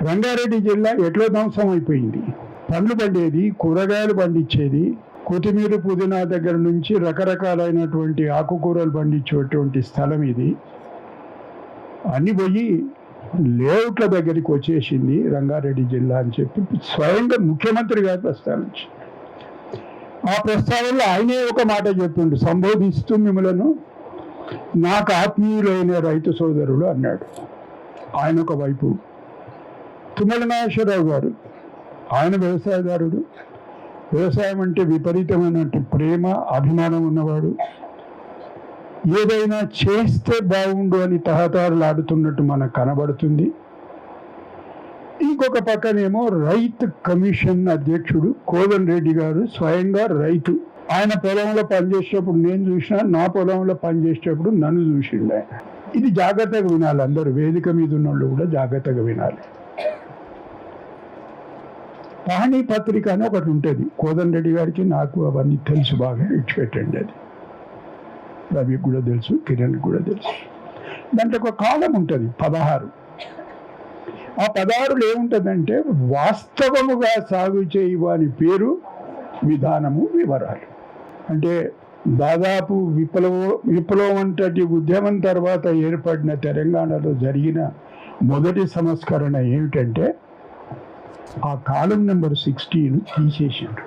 రంగారెడ్డి జిల్లా ఎట్లా ధ్వంసం అయిపోయింది. పండ్లు పండేది, కూరగాయలు పండించేది, కొత్తిమీర పుదీనా దగ్గర నుంచి రకరకాలైనటువంటి ఆకుకూరలు పండించేటువంటి స్థలం ఇది. అన్ని పోయి లేఅవుట్ల దగ్గరికి వచ్చేసింది రంగారెడ్డి జిల్లా అని చెప్పి స్వయంగా ముఖ్యమంత్రి గారు ప్రస్తావించి, ఆ ప్రస్తావనలో ఆయనే ఒక మాట చెప్పిండు, సంబోధిస్తూ మిమ్మలను నాకు ఆత్మీయులైన రైతు సోదరులు అన్నాడు. ఆయన ఒక వైపు. తుమ్మల నాగేశ్వరరావు గారు, ఆయన వ్యవసాయదారుడు, వ్యవసాయం అంటే విపరీతమైనటువంటి ప్రేమ అభిమానం ఉన్నవాడు, ఏదైనా చేస్తే బాగుండు అని తహతహలాడుతున్నట్టు మనకు కనబడుతుంది. ఇంకొక పక్కనేమో రైతు కమిషన్ అధ్యక్షుడు కోదన్ రెడ్డి గారు, స్వయంగా రైతు. ఆయన పొలంలో పనిచేసేటప్పుడు నేను చూసినా, నా పొలంలో పనిచేసేటప్పుడు నన్ను చూసిండు ఆయన. ఇది జాగ్రత్తగా వినాలి, అందరూ వేదిక మీద ఉన్న వాళ్ళు కూడా జాగ్రత్తగా వినాలి. పాణి పత్రిక అని ఒకటి ఉంటుంది, కోదన్ రెడ్డి గారికి నాకు అవన్నీ తెలుసు, బాగా ఇచ్చిపెట్టండి. అది రవికి కూడా తెలుసు, కిరణ్కి కూడా తెలుసు. దాంట్లో ఒక కాలం ఉంటుంది 16. ఆ 16లో ఏముంటుందంటే వాస్తవముగా సాగు చేయవాని పేరు, విధానము, వివరాలు. అంటే దాదాపు విప్లవం అంతటి ఉద్యమం తర్వాత ఏర్పడిన తెలంగాణలో జరిగిన మొదటి సంస్కరణ ఏమిటంటే ఆ కాలం నెంబర్ 16 తీసేసిండ్రు.